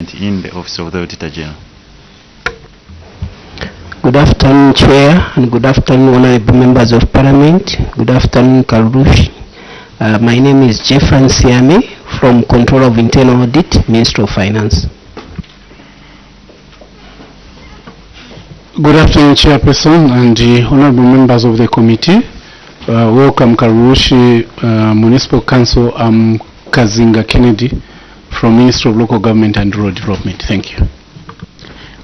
in the Office of the Auditor General. Good afternoon, Chair, and good afternoon, honorable members of Parliament. Good afternoon, Karurushi. My name is Jeffran Siame from Control of Internal Audit, Ministry of Finance. Good afternoon, Chairperson and the honorable members of the committee. Welcome, Karurushi Municipal Council. I'm Kazinga Kennedy from Ministry of Local Government and Rural Development. Thank you.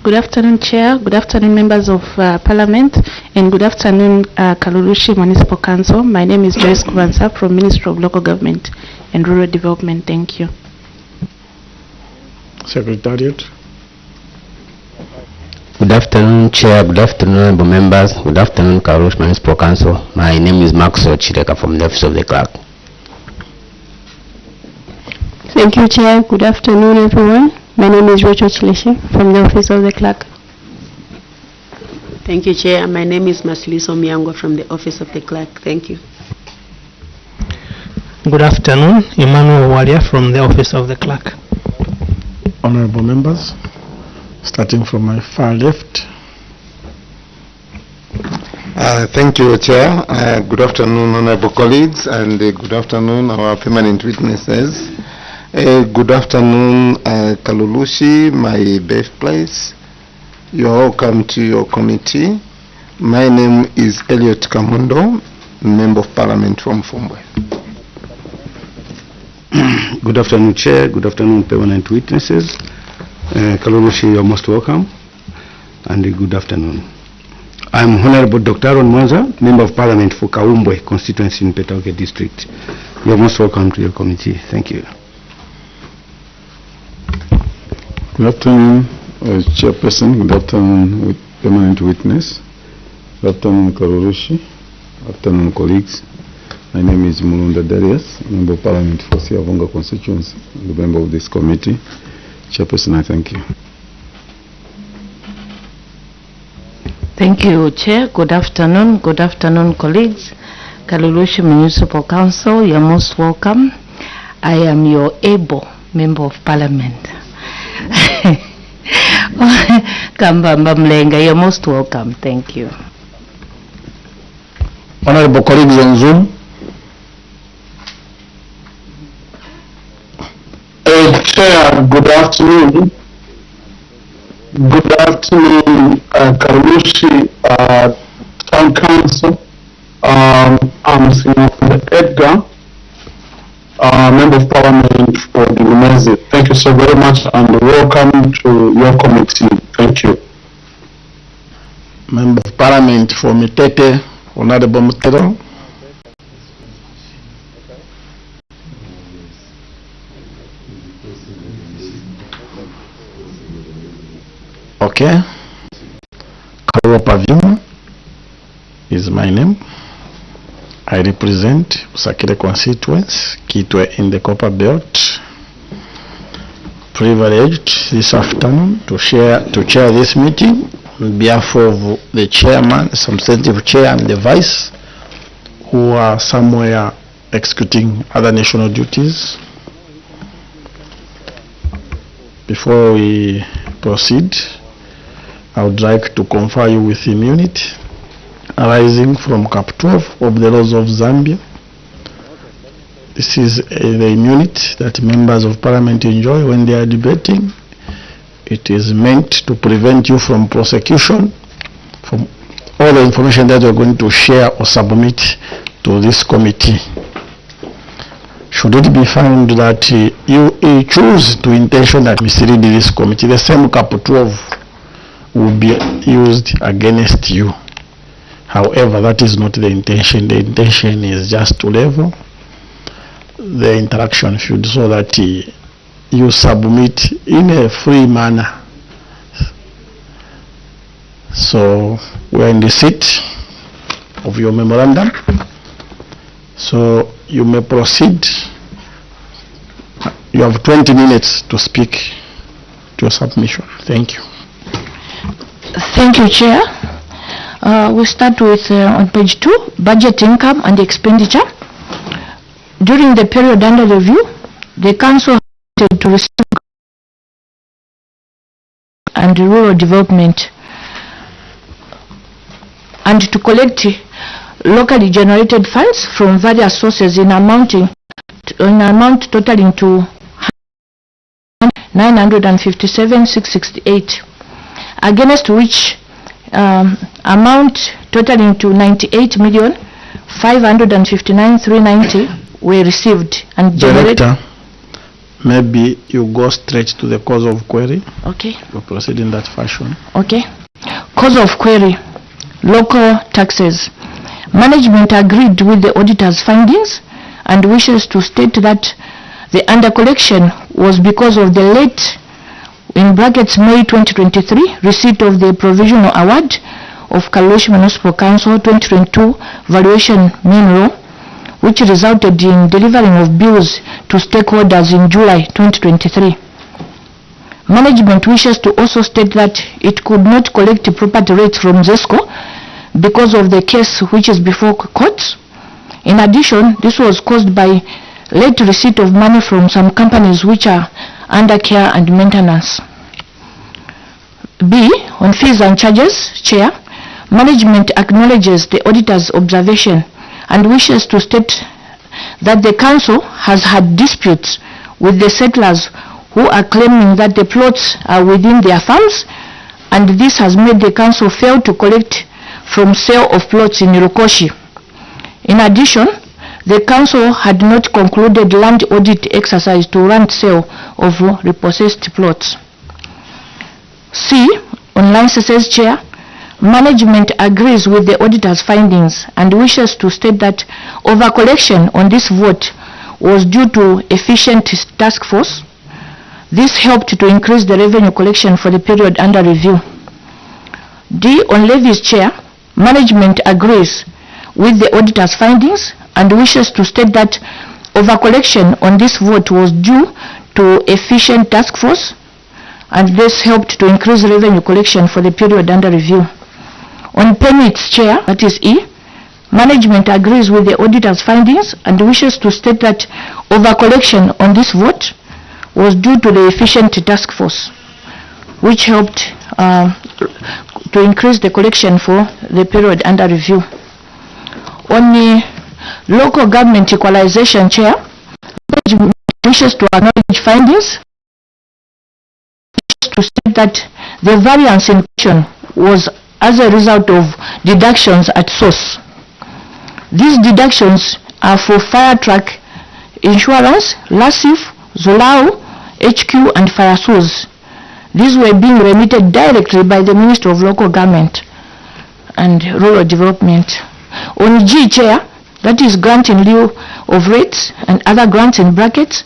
Good afternoon, Chair. Good afternoon, members of Parliament, and good afternoon, Karurushi Municipal Council. My name is Joyce Kuransa from Ministry of Local Government and Rural Development. Thank you. Secretariat. Good afternoon, Chair. Good afternoon, honorable members. Good afternoon, Karurushi Municipal Council. My name is Maxwell Chireka from the Office of the Clerk. Thank you, Chair. Good afternoon, everyone. My name is Rachel Chileshi from the Office of the Clerk. Thank you, Chair. My name is Masiliso Miangwa from the Office of the Clerk. Thank you. Good afternoon, Emmanuel Walia from the Office of the Clerk. Honorable members, starting from my far left. Thank you, Chair. Good afternoon, honorable colleagues, and good afternoon, our permanent witnesses. Good afternoon, Karurushi, my birthplace. You're welcome to your committee. My name is Elliot Kamundo, Member of Parliament from Fumbwe. Good afternoon, Chair. Good afternoon, permanent witnesses. Karurushi, you're most welcome. And good afternoon. I'm Honorable Dr. Aaron Mwanza, Member of Parliament for Kaumbwe constituency in Petauke District. You're most welcome to your committee. Thank you. Good afternoon, Chairperson. Good afternoon, permanent witness. Good afternoon, Karurushi. Good afternoon, colleagues. My name is Mulunda Darius, Member of Parliament for Siavonga constituency, and the member of this committee. Chairperson, I thank you. Thank you, Chair. Good afternoon, colleagues. Karurushi Municipal Council, you're most welcome. I am your able Member of Parliament. Kambamba Mlenga, you're most welcome. Thank you. Honorable colleagues on Zoom. Chair, good afternoon. Good afternoon, Karurushi Town Council. I'm Singapore Edgar, Member of Parliament for the Lumezi. Thank you so very much and welcome to your committee. Thank you. Member of Parliament for Mitete, Honorable Mutero. Okay. Karua Pavima is my name. I represent Usakire constituency, Kitwe in the Copper Belt. Privileged this afternoon to chair this meeting on behalf of the chairman, substantive chair, and the vice, who are somewhere executing other national duties. Before we proceed, I would like to confer you with immunity arising from Cap 12 of the laws of Zambia. This is the immunity that members of Parliament enjoy when they are debating. It is meant to prevent you from prosecution from all the information that you are going to share or submit to this committee. Should it be found that you choose to intentionally mislead this committee, the same Cap 12 will be used against you. However, that is not the intention. The intention is just to level the interaction field so that you submit in a free manner. So we are in the seat of your memorandum. So you may proceed. You have 20 minutes to speak to your submission. Thank you. Thank you, Chair. We start with on page 2, budget income and expenditure. During the period under review, the Council had to receive and Rural Development, and to collect locally generated funds from various sources in amount totaling to 957,668, against which amount totaling to 98,559,390 were received and generated. Director, maybe you go straight to the cause of query. Okay. We'll proceed in that fashion. Okay. Cause of query: local taxes. Management agreed with the auditor's findings and wishes to state that the under-collection was because of the late, in brackets, May 2023, receipt of the provisional award of Kalushi Municipal Council 2022 valuation manual, which resulted in delivering of bills to stakeholders in July 2023. Management wishes to also state that it could not collect property rates from ZESCO because of the case which is before courts. In addition, this was caused by late receipt of money from some companies which are under care and maintenance. B, on fees and charges, Chair, management acknowledges the auditor's observation and wishes to state that the council has had disputes with the settlers who are claiming that the plots are within their farms, and this has made the council fail to collect from sale of plots in Rukoshi. In addition, the council had not concluded land audit exercise to warrant sale of repossessed plots. C, on licenses, Chair, management agrees with the auditor's findings and wishes to state that over-collection on this vote was due to efficient task force. This helped to increase the revenue collection for the period under review. D, on levies, Chair, management agrees with the auditor's findings and wishes to state that over-collection on this vote was due to efficient task force, and this helped to increase revenue collection for the period under review. On permits, Chair, that is E, management agrees with the auditor's findings and wishes to state that over-collection on this vote was due to the efficient task force, which helped to increase the collection for the period under review. On the local government equalization, Chair, management wishes to acknowledge findings, to state that the variance in question was as a result of deductions at source. These deductions are for fire truck insurance, LASIF, Zolau, HQ and fire SUS. These were being remitted directly by the Minister of Local Government and Rural Development. On G, Chair, that is grant in lieu of rates and other grants in brackets,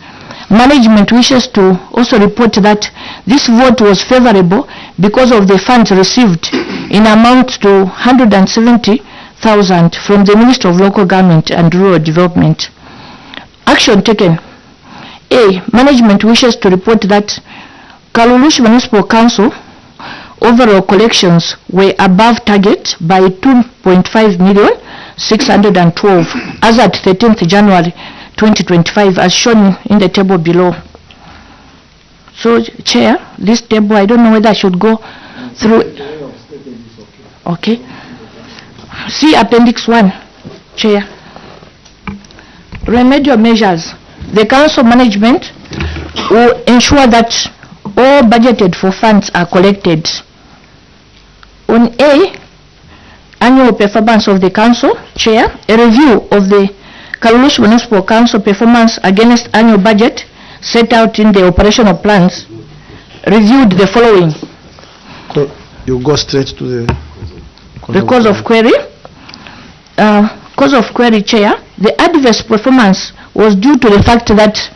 management wishes to also report that this vote was favorable because of the funds received in amount to 170,000 from the Minister of Local Government and Rural Development. Action taken. A, management wishes to report that Kalulush Municipal Council overall collections were above target by 2.5,612 as at 13th January 2025, as shown in the table below. So, Chair, this table, I don't know whether I should go through. Okay. See Appendix 1, Chair. Remedial measures. The council management will ensure that all budgeted for funds are collected. On A, annual performance of the council, Chair, a review of the Kalulush Municipal Council performance against annual budget set out in the operational plans reviewed the following. You go straight to the cause of query. Cause of query, Chair, the adverse performance was due to the fact that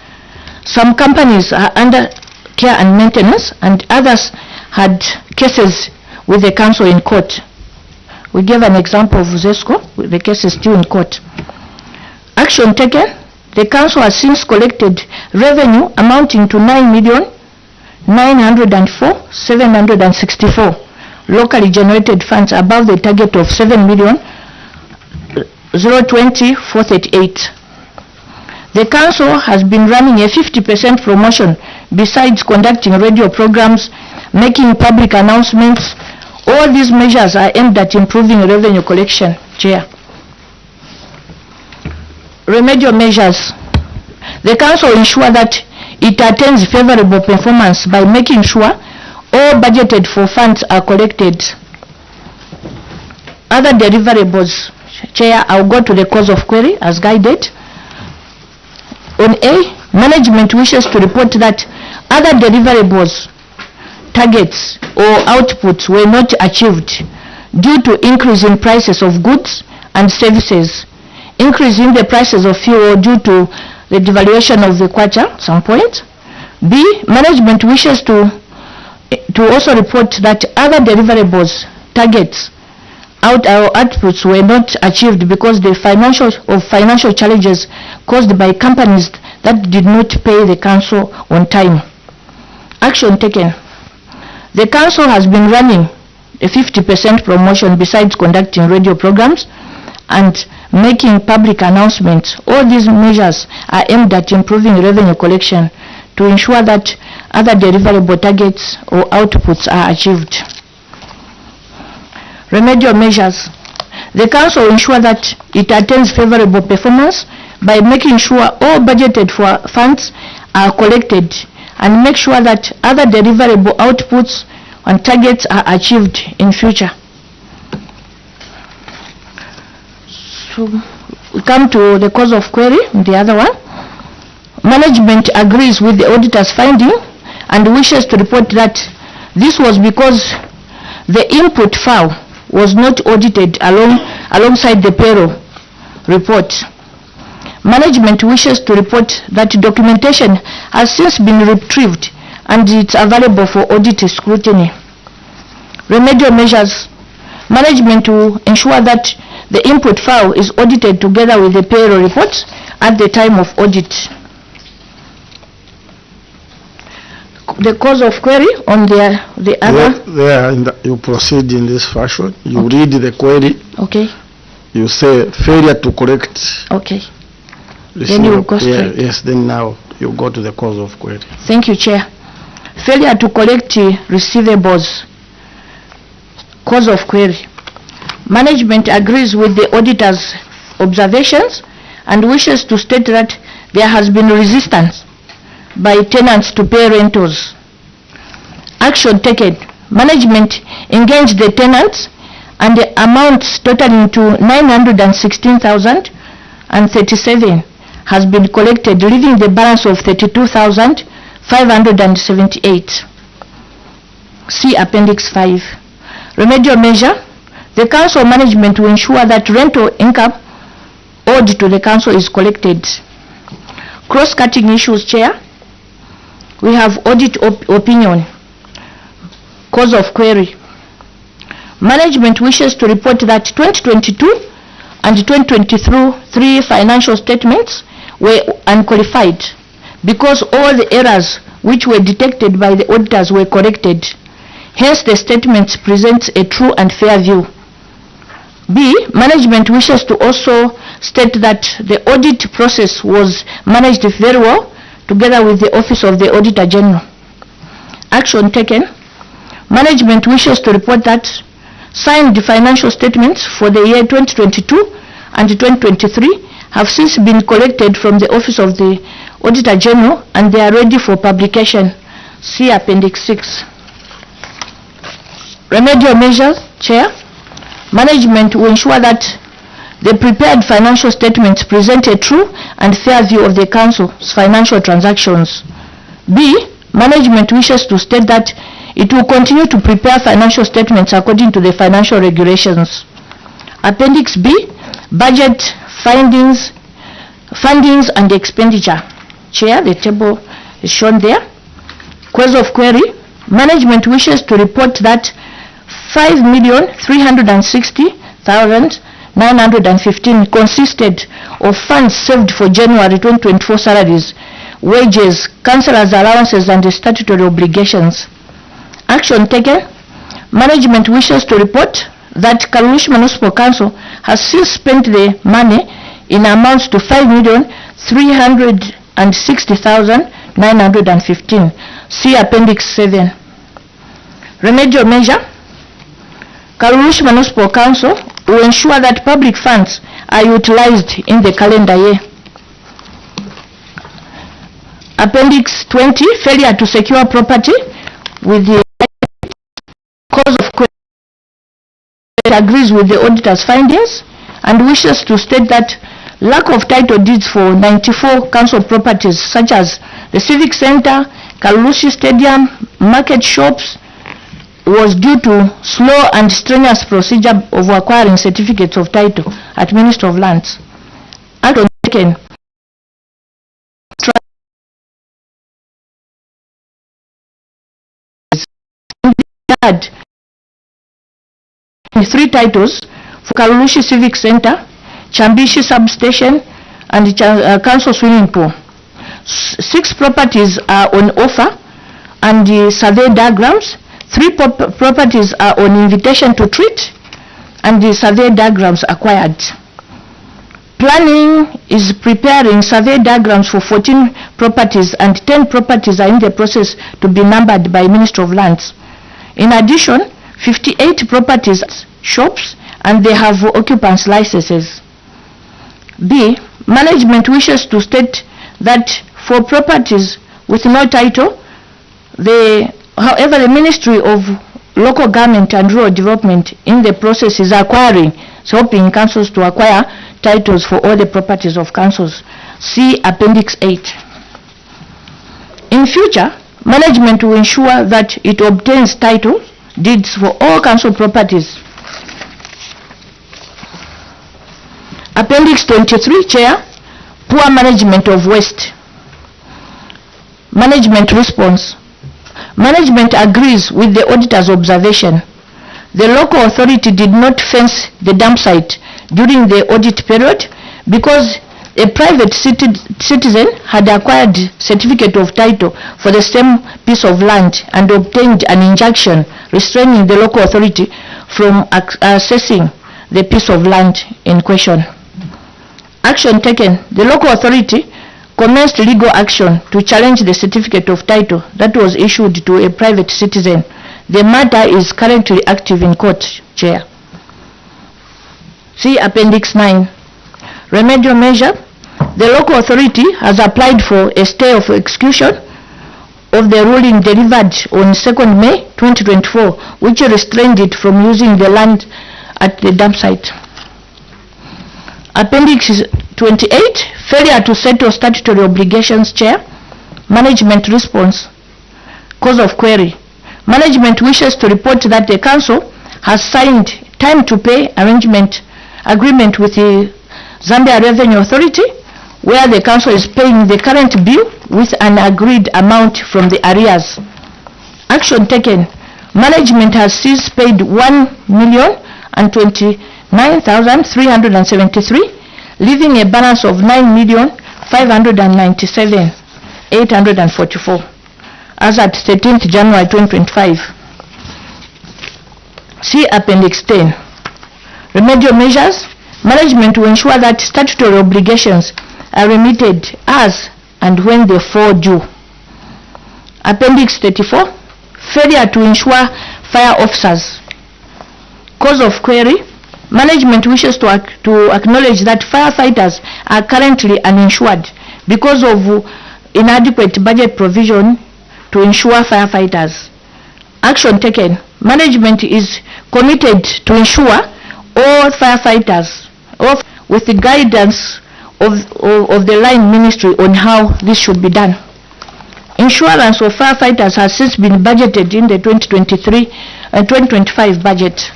some companies are under care and maintenance and others had cases with the council in court. We gave an example of ZESCO, with the case is still in court. Action taken. The council has since collected revenue amounting to 9,904,764 locally generated funds above the target of 7,020,438. The council has been running a 50% promotion besides conducting radio programs making public announcements. All these measures are aimed at improving revenue collection, Chair. Remedial measures. The Council ensure that it attains favorable performance by making sure all budgeted for funds are collected. Other deliverables, Chair, I'll go to the cause of query as guided. On A, management wishes to report that other deliverables, targets or outputs were not achieved due to increase in prices of goods and services, increase in the prices of fuel due to the devaluation of the kwacha at some point. B, management wishes to also report that other deliverables, targets, outputs were not achieved because the financial challenges caused by companies that did not pay the Council on time. Action taken. The Council has been running a 50% promotion besides conducting radio programs and making public announcements. All these measures are aimed at improving revenue collection to ensure that other deliverable targets or outputs are achieved. Remedial measures. The Council ensure that it attains favorable performance by making sure all budgeted for funds are collected and make sure that other deliverable outputs and targets are achieved in future. So we come to the cause of query, the other one. Management agrees with the auditor's finding and wishes to report that this was because the input file was not audited alongside the payroll report. Management wishes to report that documentation has since been retrieved and it's available for audit scrutiny. Remedial measures. Management will ensure that the input file is audited together with the payroll report at the time of audit. The cause of query on the other. You proceed in this fashion. You read the query. Okay. You say failure to correct. Okay. Then you go straight. Yes, then now you go to the cause of query. Thank you, Chair. Failure to collect receivables. Cause of query. Management agrees with the auditor's observations and wishes to state that there has been resistance by tenants to pay rentals. Action taken. Management engaged the tenants and the amounts totaling to 916,037 has been collected, leaving the balance of 32,578. See Appendix 5. Remedial measure. The Council management will ensure that rental income owed to the Council is collected. Cross-cutting issues, Chair. We have audit opinion. Cause of query. Management wishes to report that 2022 and 2023 financial statements were unqualified because all the errors which were detected by the auditors were corrected. Hence, the statements present a true and fair view. B, management wishes to also state that the audit process was managed very well together with the Office of the Auditor General. Action taken. Management wishes to report that signed financial statements for the year 2022 and 2023 have since been collected from the Office of the Auditor General and they are ready for publication. See Appendix 6. Remedial measures, Chair. Management will ensure that the prepared financial statements present a true and fair view of the Council's financial transactions. B, management wishes to state that it will continue to prepare financial statements according to the financial regulations. Appendix B, budget, fundings and expenditure. Chair, the table is shown there. Cause of query. Management wishes to report that 5,360,915 consisted of funds saved for January 2024 salaries, wages, councillors' allowances and statutory obligations. Action taken. Management wishes to report that Karush Municipal Council has since spent the money in amounts to 5,360,915. See Appendix 7. Remedial measure. Karurushi Municipal Council will ensure that public funds are utilized in the calendar year. Appendix 20, failure to secure property with the cause of question agrees with the auditor's findings and wishes to state that lack of title deeds for 94 council properties such as the Civic Center, Karurushi Stadium, market shops was due to slow and strenuous procedure of acquiring certificates of title at Ministry of Lands. Action taken. Had 3 titles for Karurushi Civic Center, Chambishi Substation, and Council Swimming Pool. 6 properties are on offer and the survey diagrams. 3 properties are on invitation to treat and the survey diagrams acquired. Planning is preparing survey diagrams for 14 properties and 10 properties are in the process to be numbered by Ministry of Lands. In addition, 58 properties shops and they have occupants licenses. B. Management wishes to state that for properties with no title, however, the Ministry of Local Government and Rural Development in the process is acquiring, helping councils to acquire titles for all the properties of councils. See Appendix 8. In future, management will ensure that it obtains title deeds for all council properties. Appendix 23, Chair, poor management of waste. Management response. Management agrees with the auditor's observation. The local authority did not fence the dump site during the audit period because a private citizen had acquired certificate of title for the same piece of land and obtained an injunction restraining the local authority from accessing the piece of land in question. Action taken. The local authority commenced legal action to challenge the certificate of title that was issued to a private citizen. The matter is currently active in court, Chair. See Appendix 9. Remedial measure. The local authority has applied for a stay of execution of the ruling delivered on 2nd May 2024, which restrained it from using the land at the dump site. Appendix 28, failure to settle statutory obligations, Chair. Management response. Cause of query. Management wishes to report that the Council has signed time to pay agreement with the Zambia Revenue Authority, where the Council is paying the current bill with an agreed amount from the arrears. Action taken. Management has since paid 1,029,373, leaving a balance of 9,597,844 as at 13th January 2025. See Appendix 10. Remedial measures. Management will ensure that statutory obligations are remitted as and when they fall due. Appendix 34. Failure to ensure fire officers. Cause of query. Management wishes to acknowledge that firefighters are currently uninsured because of inadequate budget provision to insure firefighters. Action taken. Management is committed to ensure all firefighters with the guidance of the line ministry on how this should be done. Insurance of firefighters has since been budgeted in the 2023 and 2025 budget.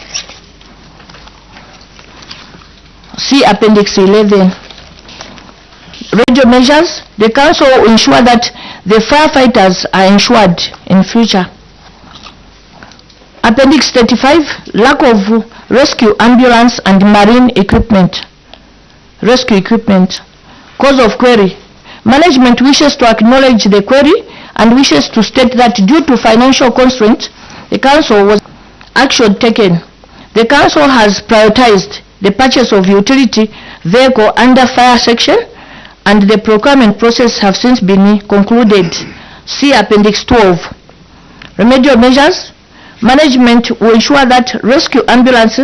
See Appendix 11. Radio measures. The Council will ensure that the firefighters are insured in future. Appendix 35. Lack of rescue ambulance and marine equipment. Rescue equipment. Cause of query. Management wishes to acknowledge the query and wishes to state that due to financial constraints, the Council was action taken. The Council has prioritized the purchase of utility vehicle under fire section and the procurement process have since been concluded. See Appendix 12. Remedial measures. management will ensure that rescue ambulance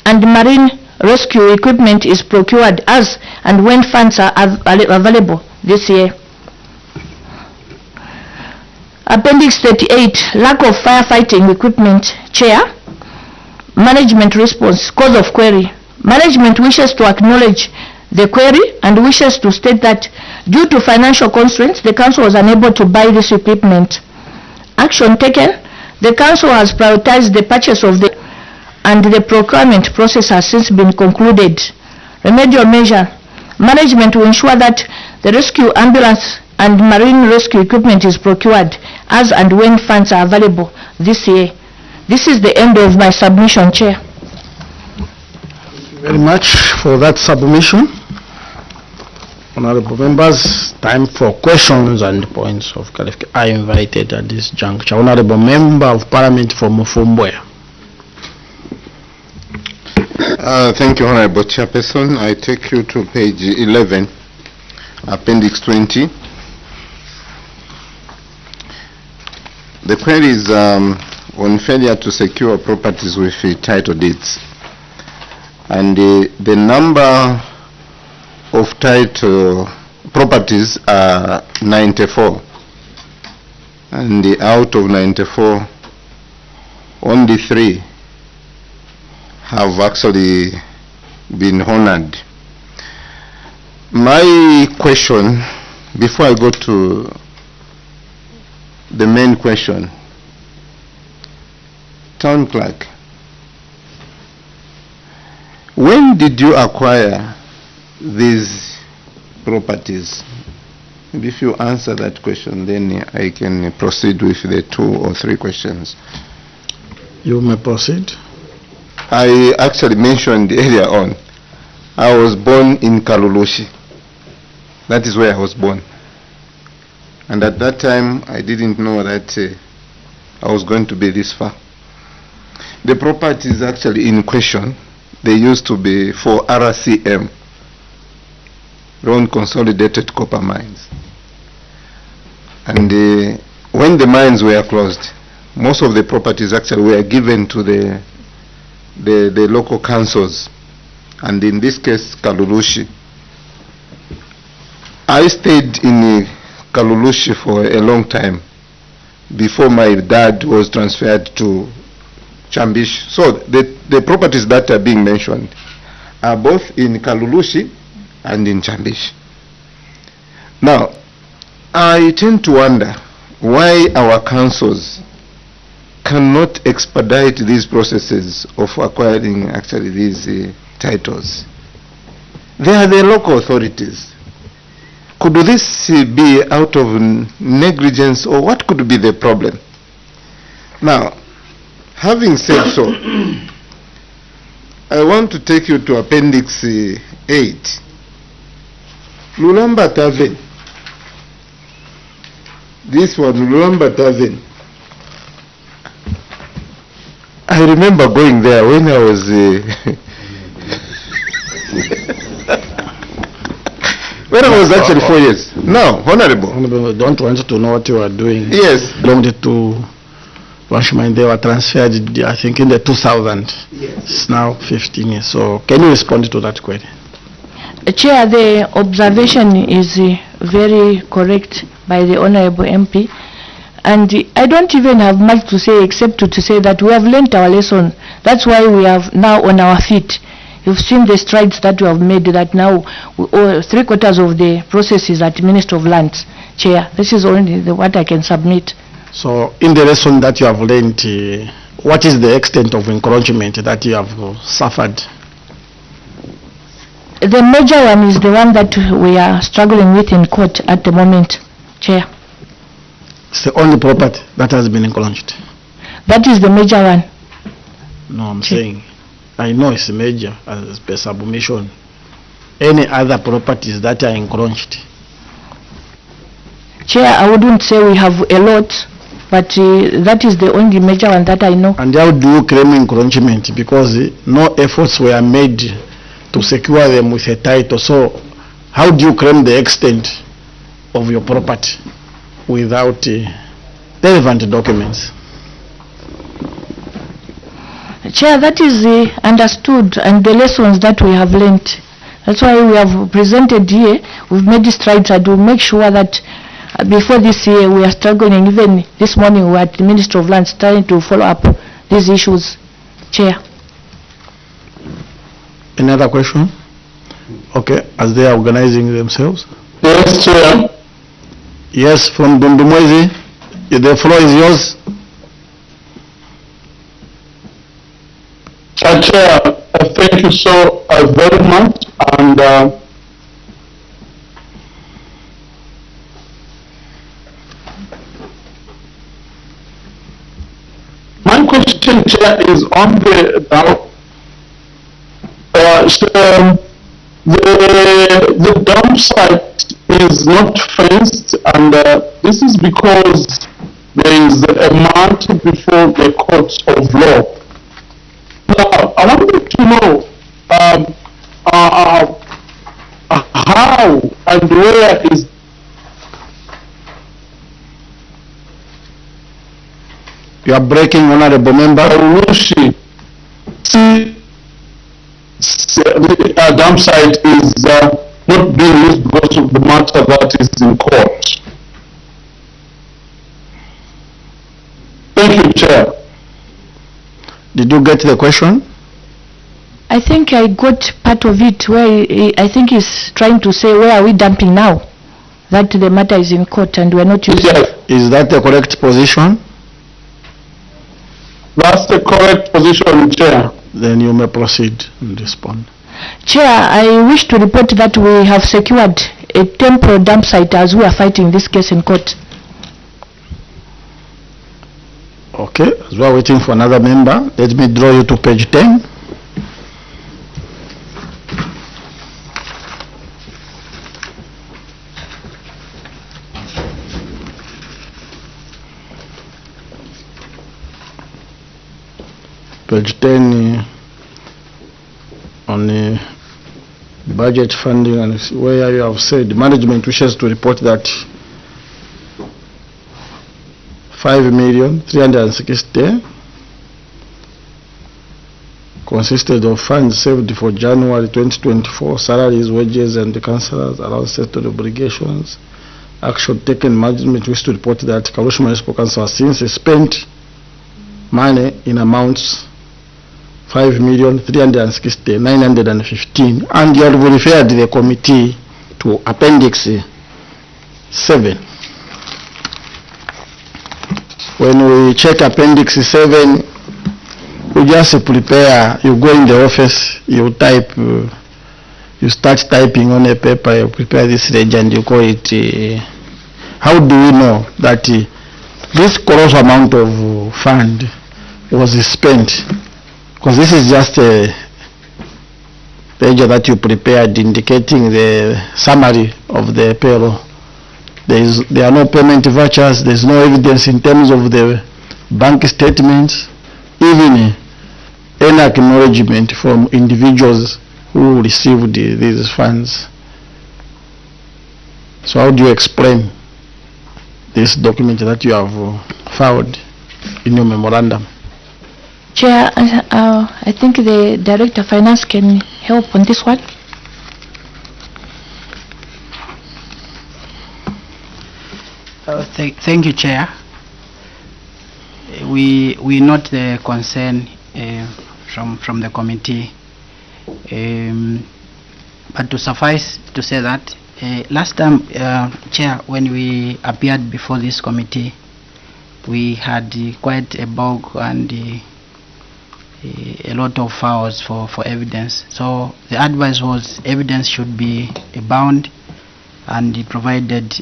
and marine rescue equipment is procured as and when funds are available this year. Appendix 38, lack of firefighting equipment. Chair, management response, cause of query. Management wishes to acknowledge the query and wishes to state that due to financial constraints, the council was unable to buy this equipment. Action taken, the council has prioritized the purchase of the and the procurement process has since been concluded. Remedial measure, management will ensure that the rescue ambulance and marine rescue equipment is procured as and when funds are available this year. This is the end of my submission, Chair. Thank you very much for that submission. Honorable members, time for questions and points of clarification. I invited at this juncture Honorable Member of Parliament from Mufumboya. Thank you, Honorable Chairperson. I take you to page 11, Appendix 20. The query is on failure to secure properties with title deeds. And the number of title properties are 94. And out of 94, only 3 have actually been honored. My question, before I go to the main question, Town Clerk, when did you acquire these properties? If you answer that question, then I can proceed with the 2 or 3 questions. You may proceed. I actually mentioned earlier on, I was born in Kalulushi. That is where I was born. And at that time, I didn't know that I was going to be this far. The properties actually in question, they used to be for RCM, Round Consolidated Copper Mines. And when the mines were closed, most of the properties actually were given to the local councils, and in this case, Kalulushi. I stayed in Kalulushi for a long time before my dad was transferred to Chambish. So the properties that are being mentioned are both in Kalulushi and in Chambish. Now, I tend to wonder why our councils cannot expedite these processes of acquiring actually these titles. They are the local authorities. Could this be out of negligence, or what could be the problem? Now, having said so, I want to take you to Appendix 8. Lulamba Tavern. This one, Lulamba Tavern. I remember going there when I was when I was actually 4 years. No, Honorable. Honorable, don't want to know what you are doing. Yes. Belonged to Washman. They were transferred, I think, in the 2000. Yes. It's now 15 years. So, can you respond to that query? Chair, the observation is very correct by the Honorable MP. And I don't even have much to say except to say that we have learnt our lesson. That's why we are now on our feet. You've seen the strides that we have made, that now 3/4 of the process is at Minister of Lands. Chair, this is only what I can submit. So, in the lesson that you have learned, what is the extent of encroachment that you have suffered? The major one is the one that we are struggling with in court at the moment, Chair. It's the only property that has been encroached. That is the major one. No, I'm saying, I know it's major as per submission. Any other properties that are encroached? Chair, I wouldn't say we have a lot, but that is the only major one that I know. And how do you claim encroachment? Because no efforts were made to secure them with a title. So, how do you claim the extent of your property without relevant documents? Chair, that is understood, and the lessons that we have learned. That's why we have presented here. We've made strides, and we'll make sure that before this year we are struggling. Even this morning we are at the Ministry of Lands trying to follow up these issues. Chair. Any other question? Okay, as they are organizing themselves. Yes, Chair. Yes, from Dundumwezi, the floor is yours. Chair, thank you so very much, and my question, Chair, is on the dump site is not fenced, and this is because there is a march before the courts of law. Now, I wanted to know how and where is you are breaking, honorable member. Rushi. The dump site is not being used because of the matter that is in court. Thank you, Chair. Did you get the question? I think I got part of it where I think he's trying to say where are we dumping now? That the matter is in court and we're not using it. Is that the correct position? That's the correct position, Chair. Then you may proceed and respond. Chair, I wish to report that we have secured a temporary dump site as we are fighting this case in court. Okay, as we are waiting for another member, let me draw you to page 10. Page 10 on the budget funding, and where you have said management wishes to report that 5,360,000 consisted of funds saved for January 2024, salaries, wages, and the councillors, allowances to obligations. Action taken, management wishes to report that Karushi Municipal Council has since spent money in amounts 5,360,915, and you have referred the committee to Appendix 7. When we check Appendix 7, you just prepare, you go in the office, you type, you start typing on a paper, you prepare this ledger and you call it, how do we know that this colossal amount of fund was spent? Because this is just a ledger that you prepared indicating the summary of the payroll. There are no payment vouchers, there is no evidence in terms of the bank statements, even any acknowledgement from individuals who received these funds. So how do you explain this document that you have filed in your memorandum? Chair, I think the Director of Finance can help on this one. Thank you, Chair. We note the concern from the committee, but to suffice to say that last time, Chair, when we appeared before this committee, we had quite a bog and a lot of files for evidence. So the advice was evidence should be bound and provided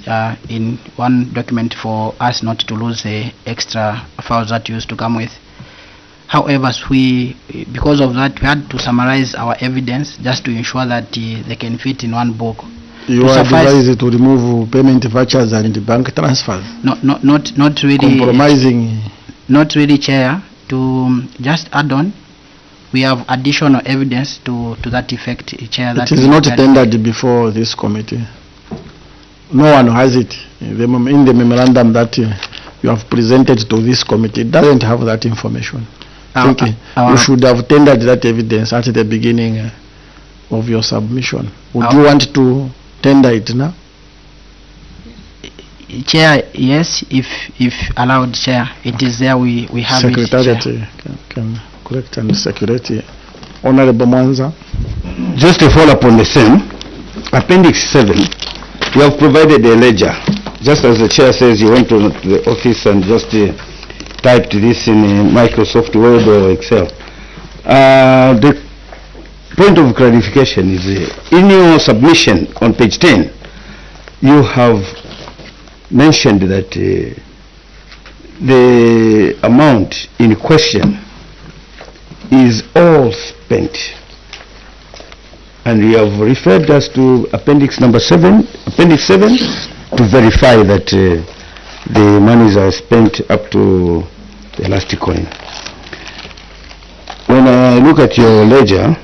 in one document for us not to lose the extra files that used to come with. However, because of that, we had to summarize our evidence just to ensure that they can fit in one book. You are advised to remove payment vouchers and bank transfers? Not really. Compromising? Not really, Chair. To just add on, we have additional evidence to that effect, Chair. It is not tendered before this committee. No one has it. In the memorandum that you have presented to this committee, it doesn't have that information. thinking you should have tendered that evidence at the beginning of your submission. Would you want to tender it now? Chair, yes, if allowed, Chair. It is there, we have Secretariat it. can correct and security. Honorable Mwanza. Just to follow up on the same, Appendix 7, you have provided a ledger. Just as the chair says, you went to the office and just typed this in Microsoft Word or Excel. The point of clarification is in your submission on page 10, you have mentioned that the amount in question is all spent, and we have referred us to appendix 7 to verify that the monies are spent up to the last coin. When I look at your ledger,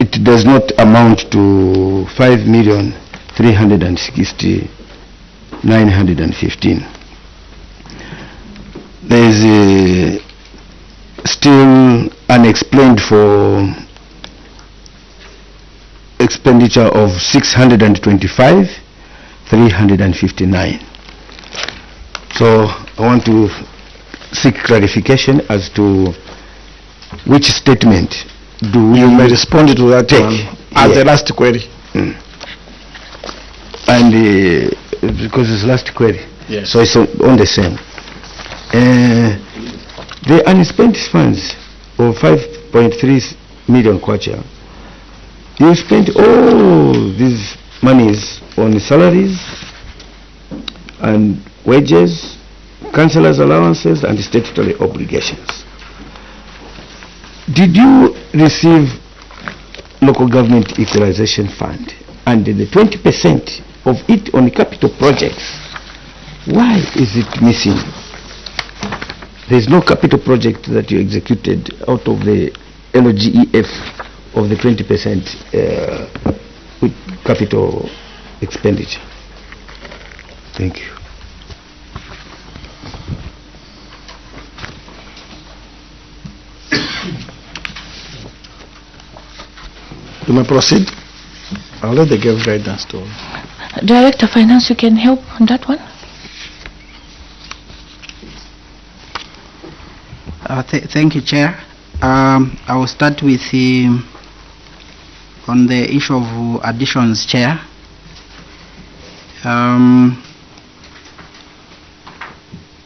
it does not amount to 5,360,915. There is still unexplained for expenditure of 625,359. So I want to seek clarification as to which statement do we... You may respond to that take one as the last query. And because it's last query, yes. So it's on the same. The unspent funds of 5.3 million kwacha, you spent all these monies on salaries and wages, councillors' allowances and statutory obligations. Did you receive local government equalization fund and the 20% of it on capital projects? Why is it missing? There is no capital project that you executed out of the LGEF of the 20% with capital expenditure. Thank you. You may proceed. I'll let the give guidance to. Director Finance, you can help on that one. Thank you, Chair. I will start with on the issue of additions, Chair.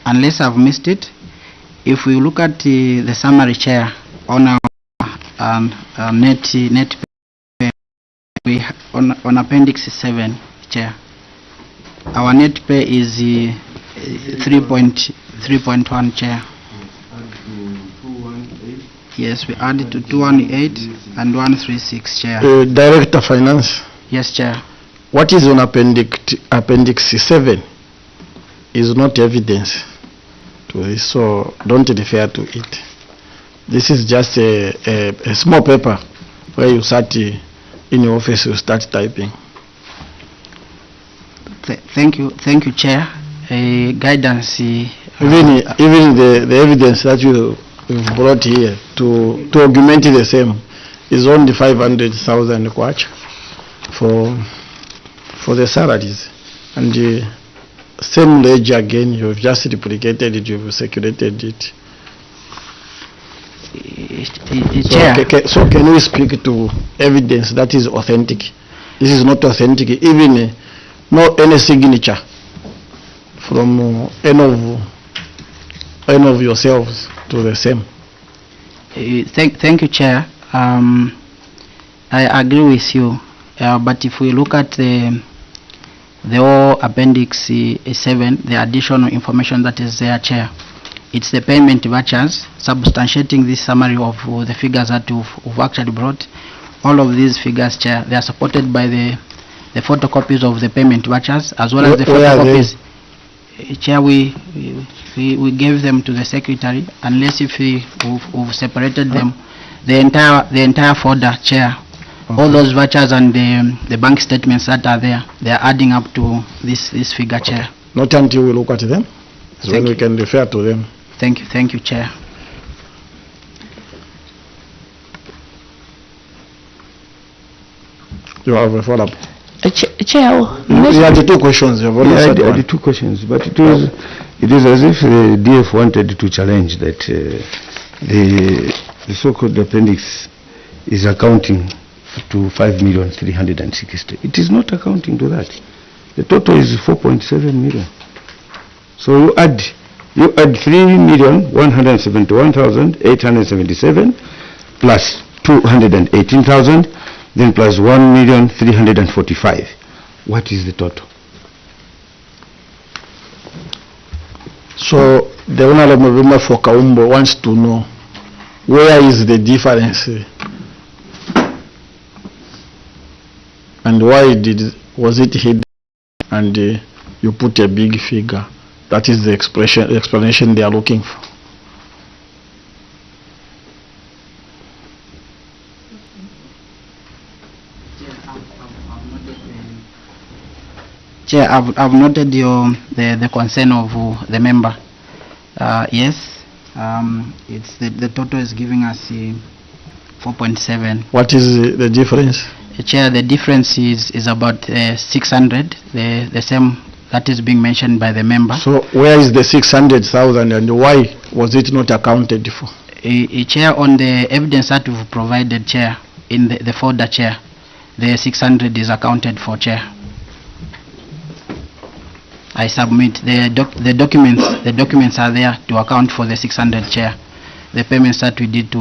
Unless I've missed it, if we look at the summary, Chair, on our net pay, we on appendix 7, Chair, our net pay is 3.1, Chair. Yes, we added to 218 and 136, Chair. Director Finance. Yes, Chair. What is on appendix 7 is not evidence to this, so don't refer to it. This is just a small paper where you start in your office, you start typing. Thank you, Chair. Guidance. Even the evidence that you've brought here to augment the same is only 500,000 kwacha for the salaries, and the same ledger again you've just replicated it, you've circulated it. So can we speak to evidence that is authentic? This is not authentic, even no any signature from any of yourselves to the same. Thank you, Chair. I agree with you, but if we look at the whole appendix 7, the additional information that is there, Chair, it's the payment vouchers substantiating this summary of the figures that we've actually brought. All of these figures, Chair, they are supported by the photocopies of the payment vouchers as well as the photocopies. Chair, we gave them to the secretary, unless if we've separated them, the entire folder, Chair. Okay. All those vouchers and the bank statements that are there, they are adding up to this figure, Chair. Not until we look at them, so when we can refer to them. Thank you, Chair. You have a follow-up. Chair, You had the two questions. You have already said I one. had the two questions, but it is as if the DF wanted to challenge that the so-called appendix is accounting to 5,360,000. It is not accounting to that. The total is 4.7 million. So you add 3,171,877 plus 218,000, then plus 1,345,000. What is the total? So the honorable member for Kaumbo wants to know where is the difference and why was it hidden and you put a big figure. That is the explanation they are looking for. Chair, I've noted the concern of the member. Yes, it's the total is giving us 4.7. What is the difference? Chair, the difference is about 600, the same that is being mentioned by the member. So where is the 600,000 and why was it not accounted for? Chair, on the evidence that we've provided, Chair, in the folder, Chair, the 600 is accounted for, Chair. I submit the documents. The documents are there to account for the 600, Chair. The payments that we did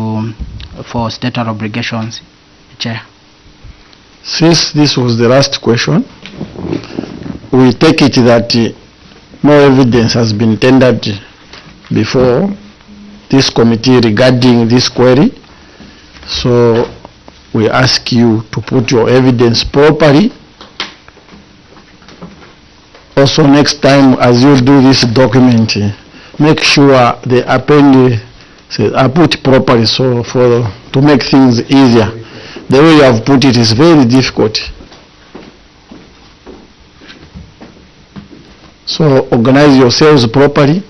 for statutory obligations, Chair. Since this was the last question, we take it that no evidence has been tendered before this committee regarding this query. So we ask you to put your evidence properly. Also, next time as you do this document, make sure the appendices are put properly so to make things easier. The way you have put it is very difficult. So organize yourselves properly.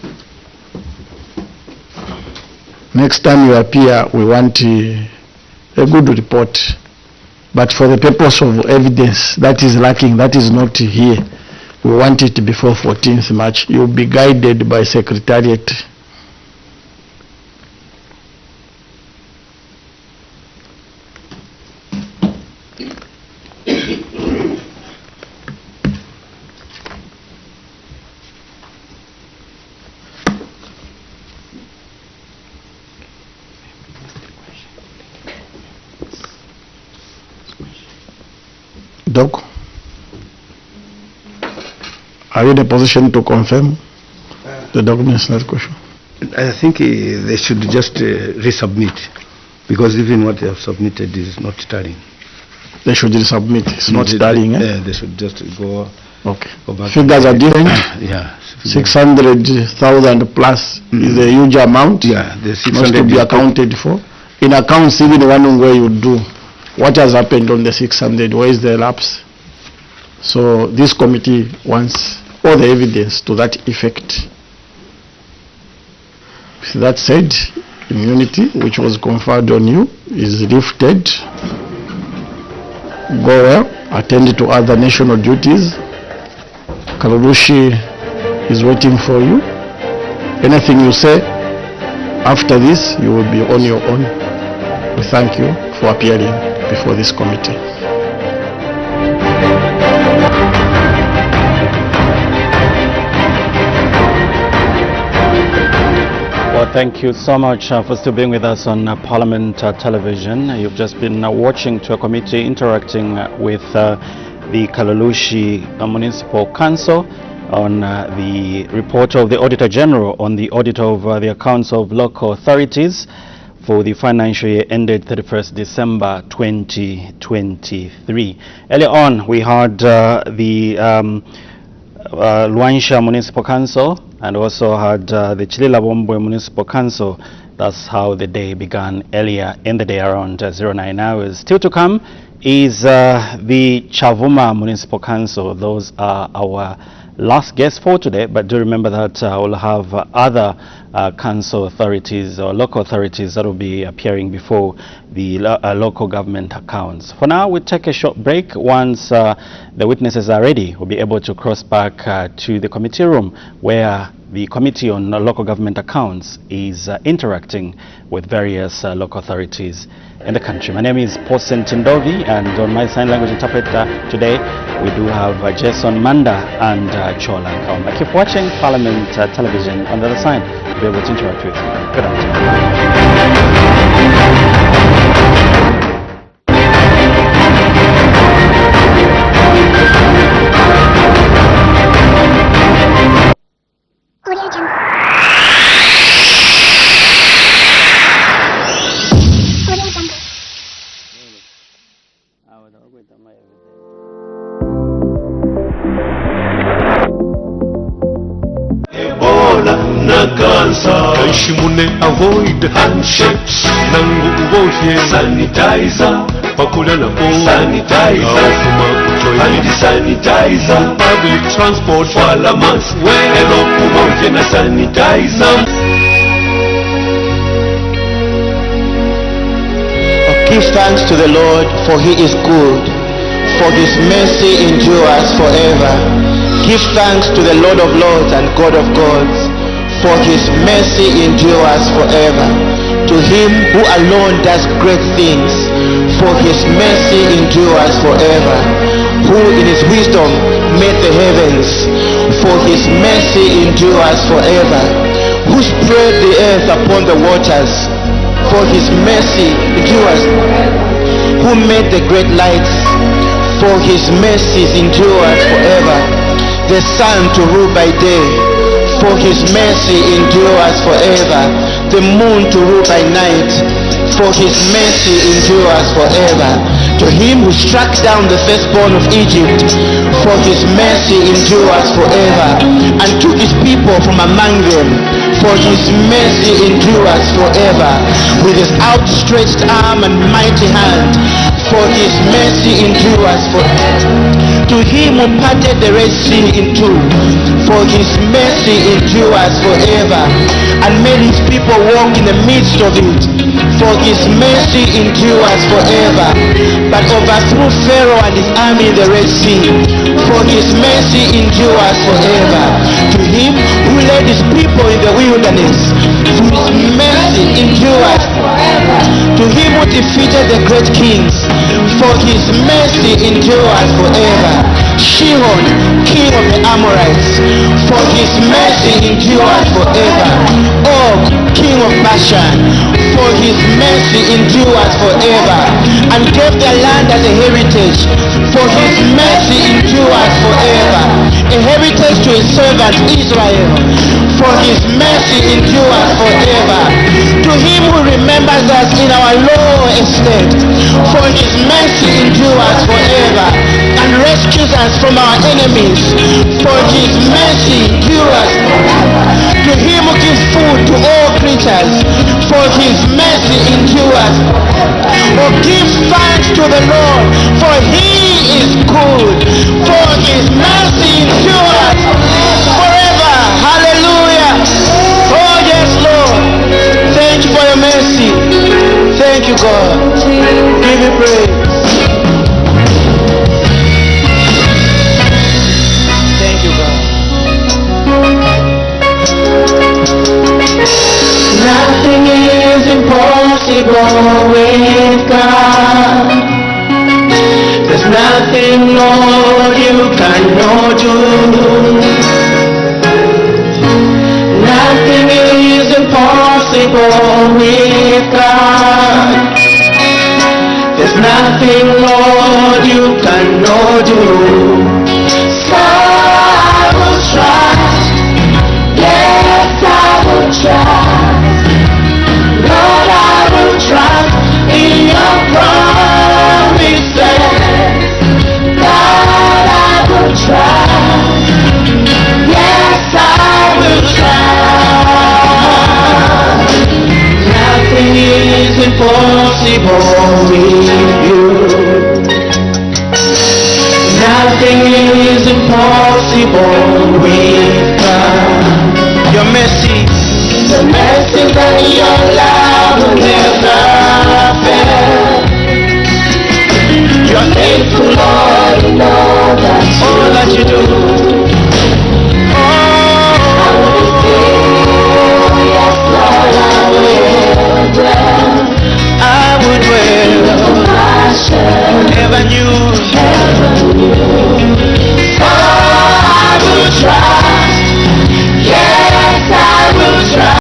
Next time you appear, we want a good report. But for the purpose of evidence, that is lacking, that is not here. We want it before 14th March. You'll be guided by Secretariat. Doc, are you in a position to confirm the documents in that question? I think they should just resubmit, because even what they have submitted is not tallying. They should resubmit. It's not tallying. Yeah, they should just go. Okay. Go back. Figures are different. Yeah. 600,000 plus is a huge amount. Yeah, the 600 must to be accounted for. In accounts, even one where you do what has happened on the 600, where is the lapse? So this committee wants all the evidence to that effect. With that said, immunity which was conferred on you is lifted. Go well, attend to other national duties. Kalurushi is waiting for you. Anything you say after this, you will be on your own. We thank you for appearing before this committee. Well, thank you so much for still being with us on Parliament Television. You've just been watching to a committee interacting with the Kalulushi Municipal Council on the report of the Auditor General on the audit of the accounts of local authorities for the financial year ended 31st December 2023. Earlier on, we had the Luansha Municipal Council and also had the Chililabombwe Municipal Council. That's how the day began earlier in the day around 09 hours. Still to come is the Chavuma Municipal Council. Those are our last guest for today, but do remember that we'll have other council authorities or local authorities that will be appearing before the local government accounts. For now, we'll take a short break. Once the witnesses are ready, we'll be able to cross back to the committee room where the Committee on Local Government Accounts is interacting with various local authorities in the country. My name is Paulson Tindovi, and on my sign language interpreter today we do have Jason Manda and Chola Kauma. Keep watching Parliament Television. On the other side, we'll be able to interact with you. Good Kanshimune avoid handshakes nangu ubohye sanitizer pakula na po sanitizer hand sanitizer public transport wala mask welo ubohye na sanitizer. Give thanks to the Lord, for he is good, for his mercy endures forever. Give thanks to the Lord of Lords and God of Gods, for his mercy endures forever. To him who alone does great things, for his mercy endures forever. Who in his wisdom made the heavens, for his mercy endures forever. Who spread the earth upon the waters, for his mercy endures forever. Who made the great lights, for his mercies endures forever. The sun to rule by day, for his mercy endures forever. The moon to rule by night, for his mercy endures forever. To him who struck down the firstborn of Egypt, for his mercy endures forever. And took his people from among them, for his mercy endures forever. With his outstretched arm and mighty hand, for his mercy endures forever. To him who parted the Red Sea in two, for his mercy endures forever. And made his people walk in the midst of it, for his mercy endures forever. But overthrew Pharaoh and his army in the Red Sea, for his mercy endures forever. To him who led his people in the wilderness, for his mercy endures forever. To him who defeated the great kings, for his mercy endures forever. Shihon, king of the Amorites, for his mercy endures forever. Og, king of Bashan, for his mercy endures forever. And gave their land as a heritage, for his mercy endures forever. A heritage to his servant Israel, for his mercy endures forever. To him who remembers us in our low estate, for his mercy endures forever. And rescues us from our enemies, for his mercy endures forever. To him who gives food to all creatures, for his mercy endures forever. Oh, give thanks to the Lord, for he is good, for his mercy endures forever. Hallelujah. Oh yes, Lord. Thank you for your mercy. Thank you, God. Give you praise. Thank you, God. Nothing is impossible with God. There's nothing, Lord, you cannot do. Nothing is impossible with God. There's nothing, Lord, you cannot do. So I will trust. Yes, I will trust. Lord, I will trust in your promises. God, I will trust. Yes, I will trust. Nothing is impossible with you. Nothing is impossible that your